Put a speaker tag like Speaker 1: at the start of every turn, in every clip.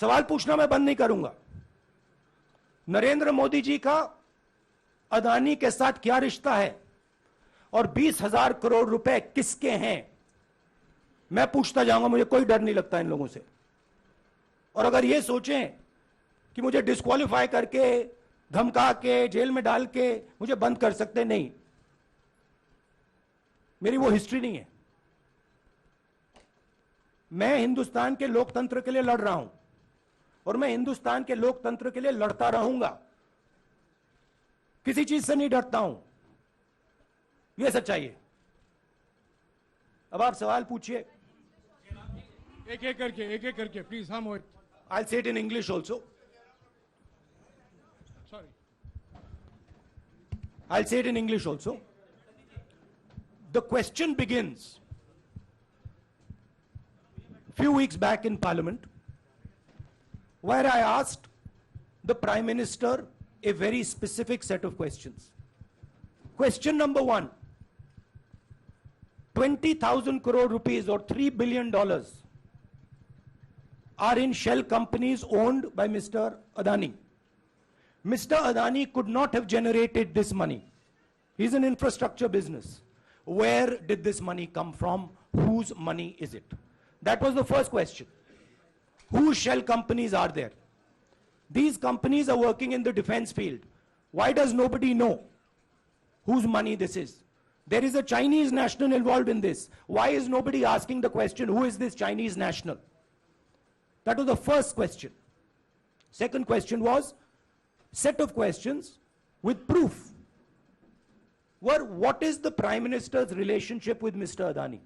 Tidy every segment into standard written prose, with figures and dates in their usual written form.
Speaker 1: सवाल पूछना मैं बंद नहीं करूंगा। नरेंद्र मोदी जी का अदानी के साथ क्या रिश्ता है और 20,000 करोड़ रुपए किसके हैं, मैं पूछता जाऊंगा। मुझे कोई डर नहीं लगता इन लोगों से। और अगर ये सोचें कि मुझे डिस्क्वालीफाई करके, धमका के, जेल में डाल के मुझे बंद कर सकते, नहीं, मेरी वो हिस्ट्री नहीं है। मैं हिंदुस्तान के लोकतंत्र के लिए लड़ रहा हूं और मैं हिंदुस्तान के लोकतंत्र के लिए लड़ता रहूंगा। किसी चीज से नहीं डरता हूं, यह सच्चाई है। अब आप सवाल पूछिए।
Speaker 2: एक एक करके प्लीज। हाँ मोहित,
Speaker 1: I'll say it in English also.
Speaker 2: Sorry,
Speaker 1: I'll say it in English also. The question begins few weeks back in Parliament, where I asked the Prime Minister a very specific set of questions. Question number 1, 20,000 crore rupees or $3 billion are in shell companies owned by Mr. Adani. Mr. Adani could not have generated this money. He's an infrastructure business. Where did this money come from? Whose money is it? That was the first question. Whose shell companies are there? These companies are working in the defense field. Why does nobody know whose money this is? There is a Chinese national involved in this. Why is nobody asking the question, who is this Chinese national? That was the first question. Second question was set of questions with proof. Were what is the Prime Minister's relationship with Mr. Adani?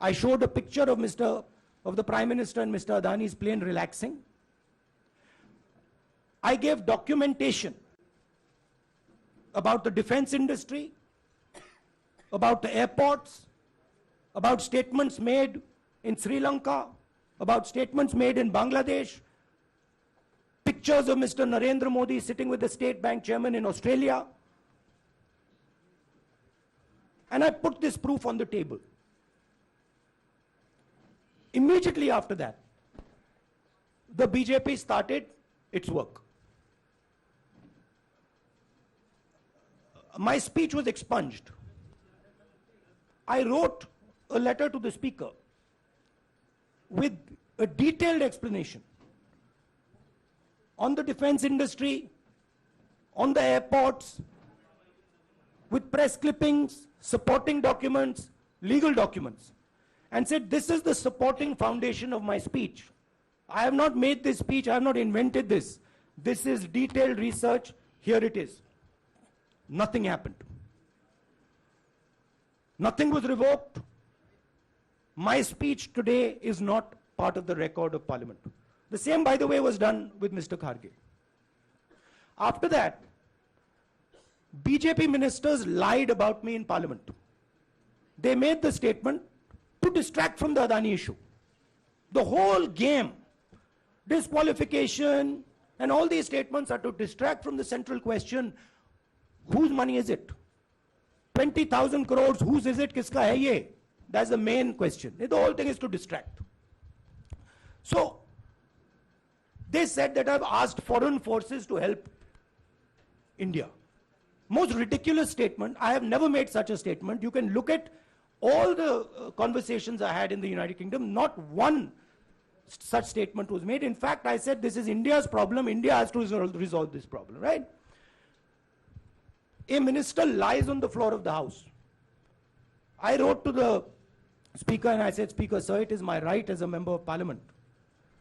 Speaker 1: I showed a picture of the Prime Minister and Mr. Adani's plane relaxing. I gave documentation about the defense industry, about the airports, about statements made in Sri Lanka, about statements made in Bangladesh, pictures of Mr. Narendra Modi sitting with the State Bank chairman in Australia. And I put this proof on the table. Immediately after that, the BJP started its work. My speech was expunged. I wrote a letter to the Speaker with a detailed explanation on the defense industry, on the airports, with press clippings, supporting documents, legal documents, and said, this is the supporting foundation of my speech. I have not made this speech, I have not invented this. This is detailed research, here it is. Nothing happened. Nothing was revoked. My speech today is not part of the record of Parliament. The same, by the way, was done with Mr. Kharge. After that, BJP ministers lied about me in Parliament. They made the statement to distract from the Adani issue. The whole game, disqualification, and all these statements are to distract from the central question, whose money is it? 20,000 crores, whose is it? Kiska hai ye? That's the main question. The whole thing is to distract. So, they said that I've asked foreign forces to help India. Most ridiculous statement. I have never made such a statement. You can look at all the conversations I had in the United Kingdom. Not one such statement was made. In fact, I said this is India's problem. India has to resolve this problem, right? A minister lies on the floor of the House. I wrote to the Speaker and I said, Speaker, sir, it is my right as a member of Parliament,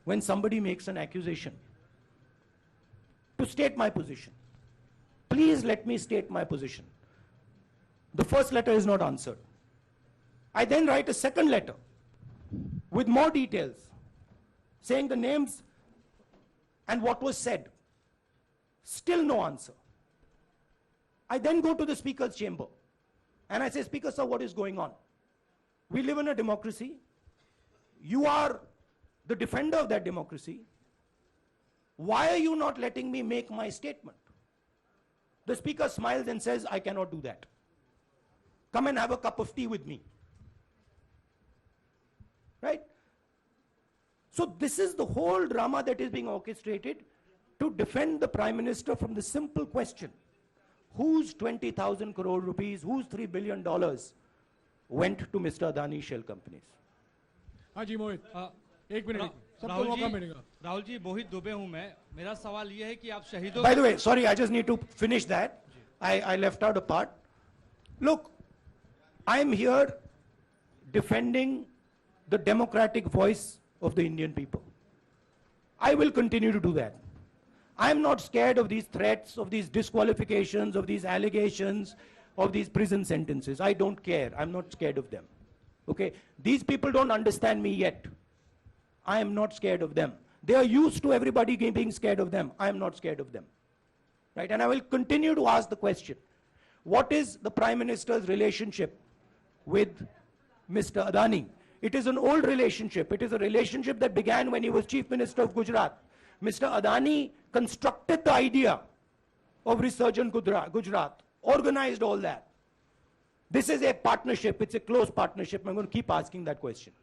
Speaker 1: when somebody makes an accusation, to state my position. Please let me state my position. The first letter is not answered. I then write a second letter with more details, saying the names and what was said. Still no answer. I then go to the Speaker's chamber and I say, Speaker, sir, what is going on? We live in a democracy. You are the defender of that democracy. Why are you not letting me make my statement? The Speaker smiles and says, I cannot do that. Come and have a cup of tea with me. Right? So this is the whole drama that is being orchestrated to defend the Prime Minister from the simple question. Whose 20,000 crore rupees, whose $3 billion went to Mr. Adani shell companies?
Speaker 2: हाँ जी मोहित, एक minute, सबको
Speaker 3: राहुल
Speaker 2: मौका
Speaker 3: जी,
Speaker 2: मिलेगा।
Speaker 3: राहुल जी, मोहित दुबे हूं मैं। मेरा सवाल ये है कि आप शहीदों
Speaker 1: By the way, sorry, I just need to finish that. I left out a part. Look, I'm here defending the democratic voice of the Indian people. I will continue to do that. I'm not scared of these threats, of these disqualifications, of these allegations, of these prison sentences. I don't care. I'm not scared of them. Okay? These people don't understand me yet. I am not scared of them. They are used to everybody being scared of them. I am not scared of them. Right? And I will continue to ask the question, what is the Prime Minister's relationship with Mr. Adani? It is an old relationship. It is a relationship that began when he was Chief Minister of Gujarat. Mr. Adani constructed the idea of Resurgent Gujarat, organized all that. This is a partnership. It's a close partnership. I'm going to keep asking that question.